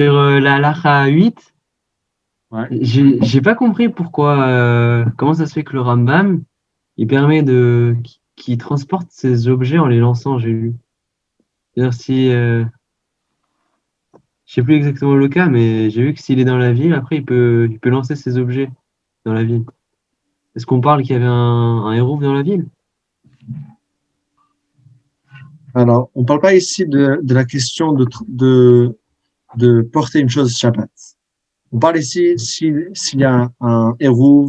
Sur la halakha 8, Ouais. j'ai pas compris pourquoi, comment ça se fait que le Rambam, il permet qu'il transporte ces objets en les lançant, j'ai lu. C'est-à-dire si, je sais plus exactement le cas, mais j'ai vu que s'il est dans la ville, après il peut lancer ses objets dans la ville. Est-ce qu'on parle qu'il y avait un héros dans la ville? Alors, on ne parle pas ici de la question de porter une chose Shabbat. On parle ici s'il y a un héros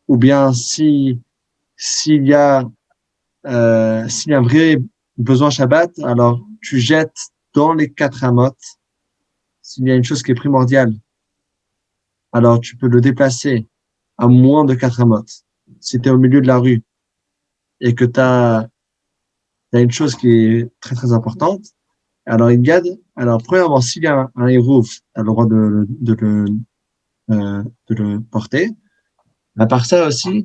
ou bien s'il y a un vrai besoin Shabbat, alors tu jettes dans les quatre amotes. S'il y a une chose qui est primordiale, alors tu peux le déplacer à moins de quatre amotes. Si tu es au milieu de la rue et que tu as une chose qui est très très importante, alors il garde, alors premièrement, s'il y a un héros, tu as le droit de le porter. À part ça aussi,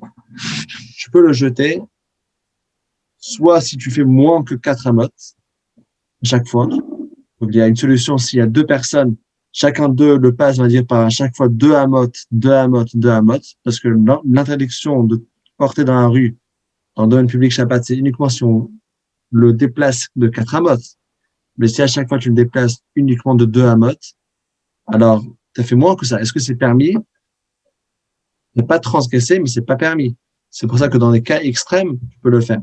tu peux le jeter, soit si tu fais moins que 4 amotes à chaque fois. Donc il y a une solution s'il y a deux personnes, chacun d'eux le passe, on va dire, par à chaque fois deux amotes, deux amotes, deux amotes, parce que l'interdiction de porter dans la rue, dans le domaine public Shabbat, c'est uniquement si on le déplace de 4 amotes. Mais si à chaque fois tu le déplaces uniquement de deux amotes, alors tu as fait moins que ça. Est-ce que c'est permis? Ne pas transgresser, mais c'est pas permis. C'est pour ça que dans des cas extrêmes, tu peux le faire.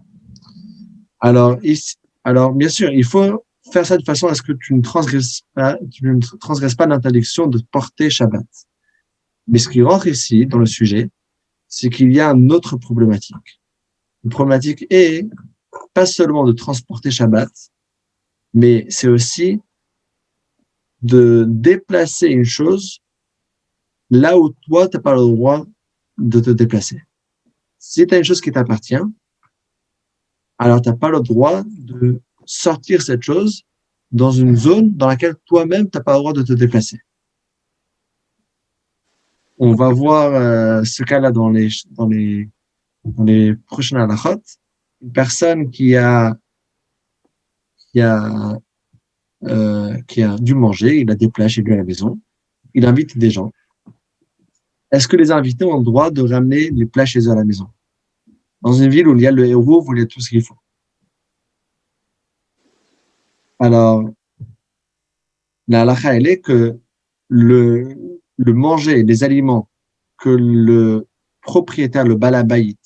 Alors, ici, alors bien sûr, il faut faire ça de façon à ce que tu ne transgresses pas l'interdiction de porter Shabbat. Mais ce qui rentre ici dans le sujet, c'est qu'il y a une autre problématique. Une problématique est pas seulement de transporter Shabbat, mais c'est aussi de déplacer une chose là où toi, tu n'as pas le droit de te déplacer. Si tu as une chose qui t'appartient, alors tu n'as pas le droit de sortir cette chose dans une zone dans laquelle toi-même, tu n'as pas le droit de te déplacer. On va voir ce cas-là dans les prochaines halachot. Une personne qui a, qui a dû manger, il a des plats chez lui à la maison, il invite des gens. Est-ce que les invités ont le droit de ramener les plats chez eux à la maison? Dans une ville où il y a le héros, où il y a tout ce qu'il faut. Alors, la halakha, elle est que le, le manger, les aliments que le propriétaire, le balabait,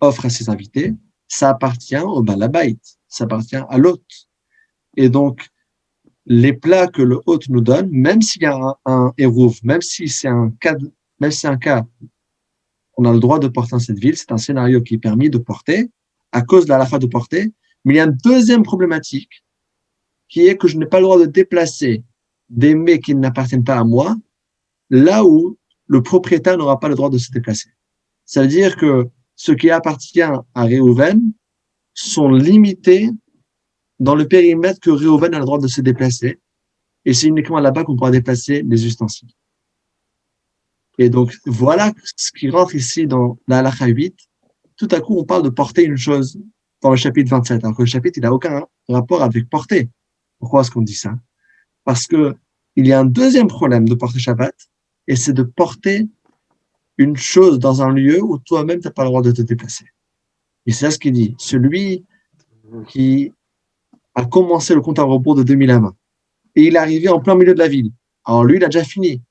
offre à ses invités, ça appartient au balabait, ça appartient à l'hôte. Et donc, les plats que le hôte nous donne, même s'il y a un hérouf, même si c'est un cas, on a le droit de porter dans cette ville, c'est un scénario qui est permis de porter, à cause de la halakha de porter, mais il y a une deuxième problématique, qui est que je n'ai pas le droit de déplacer des mets qui n'appartiennent pas à moi, là où le propriétaire n'aura pas le droit de se déplacer. Ça veut dire que ce qui appartient à Réhouven sont limités dans le périmètre que Réhouven a le droit de se déplacer. Et c'est uniquement là-bas qu'on pourra déplacer les ustensiles. Et donc, voilà ce qui rentre ici dans la halakha 8. Tout à coup, on parle de porter une chose dans le chapitre 27, alors que le chapitre, il n'a aucun rapport avec porter. Pourquoi est-ce qu'on dit ça? Parce que il y a un deuxième problème de porter Shabbat, et c'est de porter une chose dans un lieu où toi-même, tu n'as pas le droit de te déplacer. Et c'est ça ce qu'il dit. Celui qui a commencé le compte à rebours de 2000 amas, et il est arrivé en plein milieu de la ville. Alors lui, il a déjà fini.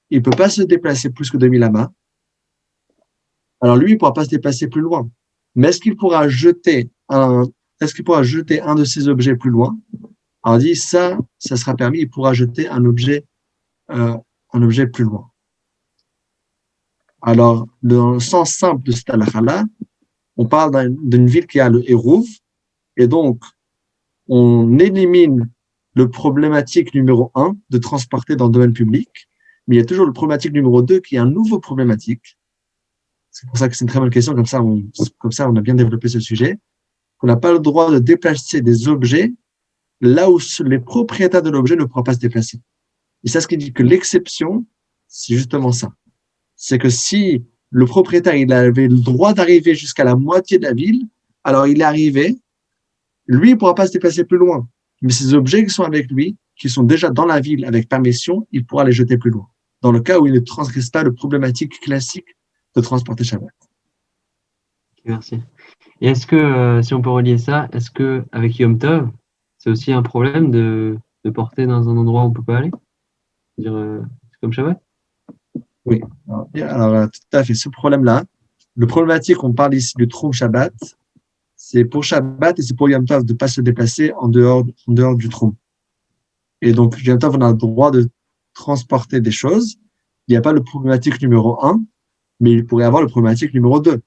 Il ne peut pas se déplacer plus que 2000 amas. Alors lui, il ne pourra pas se déplacer plus loin. Mais est-ce qu'il pourra jeter un de ces objets plus loin? Alors on dit, ça sera permis, il pourra jeter euh, un objet plus loin. Alors, dans le sens simple de cette halakha-là, on parle d'une ville qui a le Hérouv, et donc on élimine le problématique numéro un de transporter dans le domaine public, mais il y a toujours le problématique numéro 2 qui est un nouveau problématique. C'est pour ça que c'est une très bonne question, comme ça on a bien développé ce sujet, qu'on n'a pas le droit de déplacer des objets là où les propriétaires de l'objet ne pourront pas se déplacer. Et c'est ce qui dit que l'exception, c'est justement ça. C'est que si le propriétaire il avait le droit d'arriver jusqu'à la moitié de la ville, alors il est arrivé, lui, il ne pourra pas se déplacer plus loin. Mais ces objets qui sont avec lui, qui sont déjà dans la ville avec permission, il pourra les jeter plus loin. Dans le cas où il ne transgresse pas le problématique classique de transporter Shabbat. Merci. Et est-ce que, si on peut relier ça, est-ce que avec Yom Tov, c'est aussi un problème de porter dans un endroit où on peut pas aller? C'est-à-dire, c'est comme Shabbat? Oui. Alors, tout à fait. Ce problème-là, le problématique, on parle ici du Troum Shabbat, c'est pour Shabbat et c'est pour Yom Tov de ne pas se déplacer en dehors du Troum. Et donc, Yom Tov, on a le droit de transporter des choses. Il n'y a pas le problématique numéro 1, mais il pourrait y avoir le problématique numéro 2.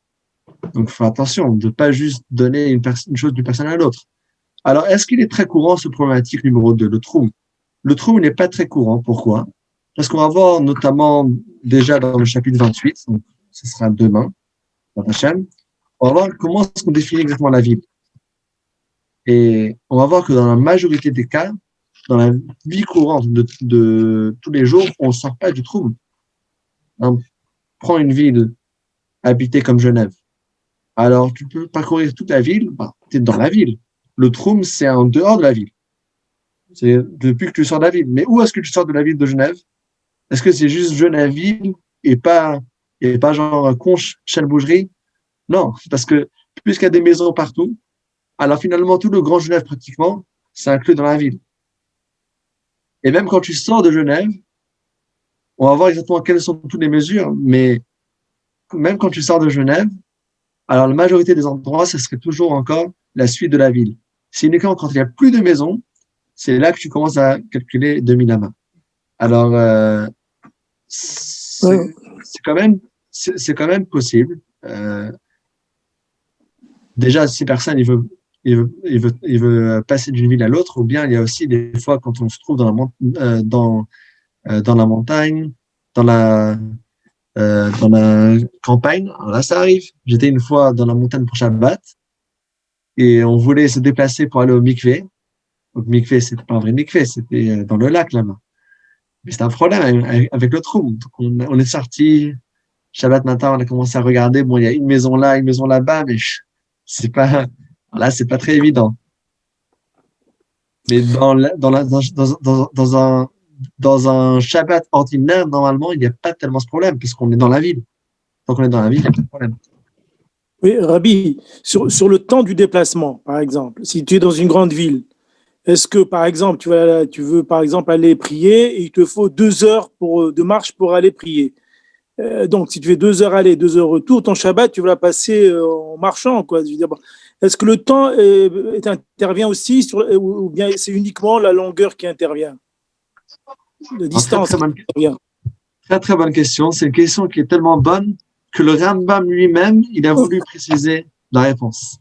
Donc, il faut attention de ne pas juste donner une chose d'une personne à l'autre. Alors, est-ce qu'il est très courant, ce problématique numéro 2, le Troum? Le Troum n'est pas très courant. Pourquoi? Parce qu'on va voir notamment déjà dans le chapitre 28, donc ce sera demain, dans Hachem, on va voir comment est-ce qu'on définit exactement la ville. Et on va voir que dans la majorité des cas, dans la vie courante de tous les jours, on ne sort pas du Troum. Prends une ville habitée comme Genève. Alors, tu peux parcourir toute la ville, tu es dans la ville. Le Troum, c'est en dehors de la ville. C'est depuis que tu sors de la ville. Mais où est-ce que tu sors de la ville de Genève? Est-ce que c'est juste Genève-Ville et pas genre Conche, Chêne-Bougerie? Non, parce que puisqu'il y a des maisons partout, alors finalement, tout le Grand Genève, pratiquement, c'est inclus dans la ville. Et même quand tu sors de Genève, on va voir exactement quelles sont toutes les mesures, mais même quand tu sors de Genève, alors la majorité des endroits, ce serait toujours encore la suite de la ville. C'est uniquement quand il n'y a plus de maisons, c'est là que tu commences à calculer 2000 amas. Alors, c'est quand même possible. Déjà, si personne il veut passer d'une ville à l'autre, ou bien il y a aussi des fois quand on se trouve dans la montagne, dans la campagne. Alors là, ça arrive. J'étais une fois dans la montagne pour Shabbat et on voulait se déplacer pour aller au mikvé. Donc, mikvé, c'était pas un vrai mikvé, c'était dans le lac là-bas. Mais c'était un problème avec le trou. Donc, on est sorti. Shabbat matin, on a commencé à regarder. Bon, il y a une maison là, une maison là-bas, mais là, c'est pas très évident. Mais dans un Shabbat ordinaire, normalement, il n'y a pas tellement ce problème, puisqu'on est dans la ville. Tant qu'on est dans la ville, il n'y a pas de problème. Oui, Rabbi, sur le temps du déplacement, par exemple, si tu es dans une grande ville, est-ce que, par exemple, tu veux, par exemple, aller prier et il te faut 2 heures de marche pour aller prier. Donc, si tu fais 2 heures aller, 2 heures retour, ton Shabbat, tu vas la passer en marchant, quoi. Je veux dire, bon, est-ce que le temps intervient aussi ou bien c'est uniquement la longueur qui intervient, la distance qui intervient? Très, très bonne question. C'est une question qui est tellement bonne que le Rambam lui-même, il a voulu préciser la réponse.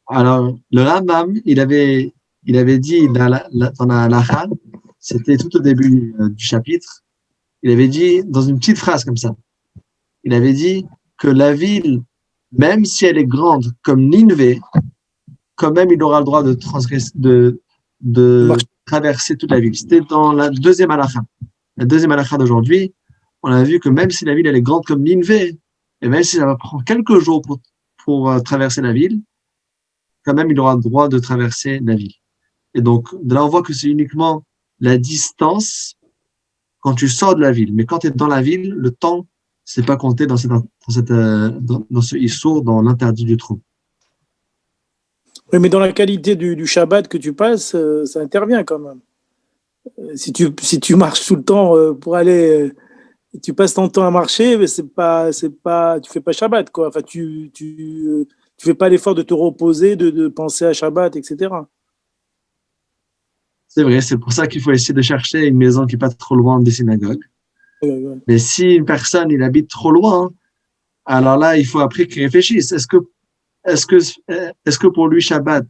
Alors, le Rambam, il avait dit dans la halakha, c'était tout au début du chapitre, il avait dit dans une petite phrase comme ça, il avait dit que la ville, même si elle est grande comme Ninvé, quand même il aura le droit de traverser toute la ville. C'était dans la deuxième halakha. La deuxième halakha d'aujourd'hui, on a vu que même si la ville elle est grande comme Ninvé, et même si ça va prendre quelques jours pour traverser la ville, quand même il aura le droit de traverser la ville. Et donc, de là, on voit que c'est uniquement la distance quand tu sors de la ville. Mais quand tu es dans la ville, le temps, c'est pas compté dans ce issour, dans l'interdit du trou. Oui, mais dans la qualité du Shabbat que tu passes, ça intervient quand même. Si tu marches tout le temps pour aller, tu passes ton temps à marcher, mais tu fais pas Shabbat, quoi. Enfin, tu fais pas l'effort de te reposer, de penser à Shabbat, etc. C'est vrai, c'est pour ça qu'il faut essayer de chercher une maison qui n'est pas trop loin des synagogues. Ouais. Mais si une personne, il habite trop loin, alors là, il faut après qu'il réfléchisse. Est-ce que pour lui, Shabbat,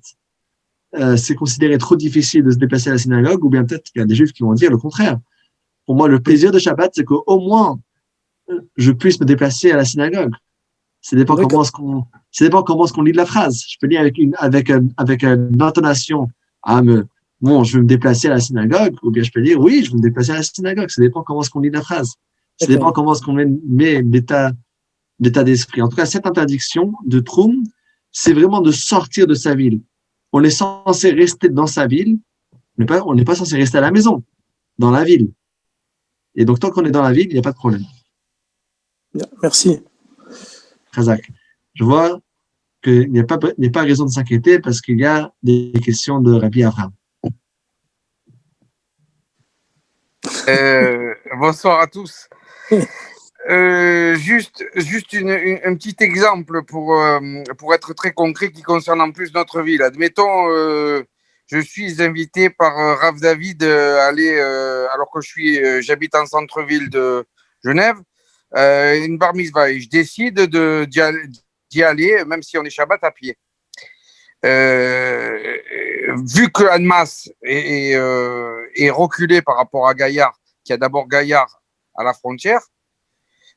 c'est considéré trop difficile de se déplacer à la synagogue, ou bien peut-être qu'il y a des juifs qui vont dire le contraire. Pour moi, le plaisir de Shabbat, c'est qu'au moins, je puisse me déplacer à la synagogue. Ça dépend comment est-ce qu'on lit la phrase. Je peux lire avec une intonation. Bon, je vais me déplacer à la synagogue, ou bien je peux dire, oui, je vais me déplacer à la synagogue. Ça dépend comment est-ce qu'on lit la phrase. Ça dépend comment est-ce qu'on met l'état d'esprit. En tout cas, cette interdiction de Troum, c'est vraiment de sortir de sa ville. On est censé rester dans sa ville, On n'est pas censé rester à la maison, dans la ville. Et donc, tant qu'on est dans la ville, il n'y a pas de problème. Bien, merci. Khazak. Je vois qu'il n'y a pas raison de s'inquiéter parce qu'il y a des questions de Rabbi Abraham. Bonsoir à tous. Juste un petit exemple pour être très concret qui concerne en plus notre ville. Admettons, je suis invité par Rav David à aller, alors que j'habite en centre-ville de Genève, une bar mitzvah. Et je décide d'y aller, même si on est Shabbat, à pied. Vu que Annemasse est reculé par rapport à Gaillard, qui a d'abord Gaillard à la frontière,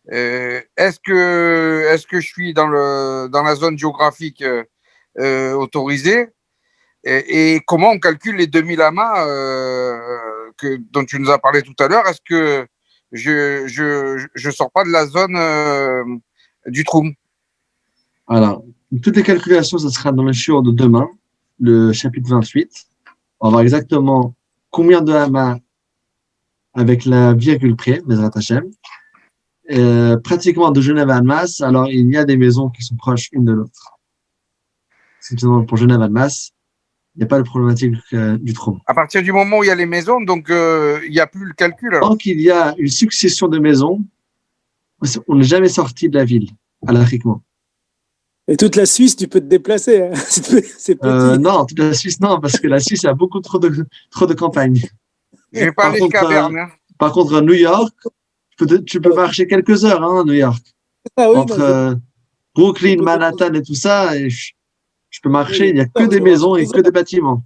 est-ce que je suis dans la zone géographique autorisée et comment on calcule les 2000 amas dont tu nous as parlé tout à l'heure? Est-ce que je sors pas de la zone du Troum? Alors, toutes les calculations, ça sera dans le shiur de demain, le chapitre 28. On va voir exactement combien de amas avec la virgule près, Bezrat Hashem. Pratiquement de Genève à Annemasse, alors il y a des maisons qui sont proches une de l'autre. Exceptionnellement pour Genève à Annemasse, il n'y a pas de problématique du trou. À partir du moment où il y a les maisons, donc il n'y a plus le calcul. Alors. Tant qu'il y a une succession de maisons, on n'est jamais sorti de la ville, halakhiquement. Et toute la Suisse, tu peux te déplacer. Hein. C'est petit. Non, toute la Suisse, non, parce que la Suisse a beaucoup trop de campagnes. Je vais pas aller jusqu'à Berne. Hein. Par contre, à New York, tu peux marcher quelques heures, hein, à New York. Ah oui, entre Brooklyn, Manhattan et tout ça, et je peux marcher, il n'y a que des maisons et que des bâtiments.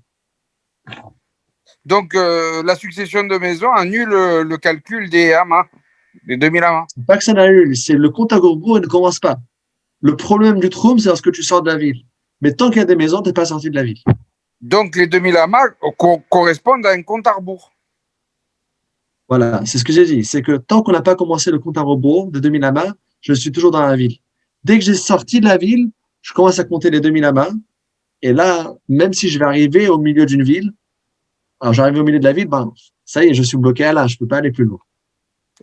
Donc, la succession de maisons annule le calcul des amas, des 2000 amas. Pas que ça n'annule, c'est le compte à rebours, il ne commence pas. Le problème du Troum, c'est lorsque tu sors de la ville. Mais tant qu'il y a des maisons, tu n'es pas sorti de la ville. Donc, les 2000 amas correspondent à un compte à rebours. Voilà, c'est ce que j'ai dit. C'est que tant qu'on n'a pas commencé le compte à rebours de 2000 amas, je suis toujours dans la ville. Dès que j'ai sorti de la ville, je commence à compter les 2000 amas. Et là, même si je vais arriver au milieu d'une ville, alors j'arrive au milieu de la ville, ben, ça y est, je suis bloqué à là, je ne peux pas aller plus loin.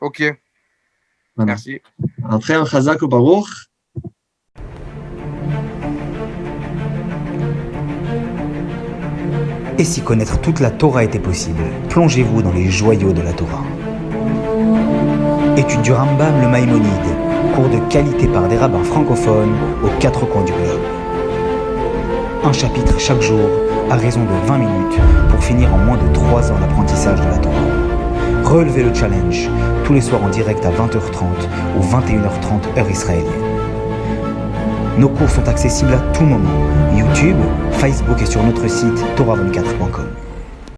Ok. Voilà. Merci. Après, un chazak au barour. Et si connaître toute la Torah était possible, plongez-vous dans les joyaux de la Torah. Étude du Rambam, le Maïmonide, cours de qualité par des rabbins francophones aux 4 coins du globe. Un chapitre chaque jour, à raison de 20 minutes, pour finir en moins de 3 ans l'apprentissage de la Torah. Relevez le challenge, tous les soirs en direct à 20h30 ou 21h30 heure israélienne. Nos cours sont accessibles à tout moment, YouTube, Facebook et sur notre site torah24.com.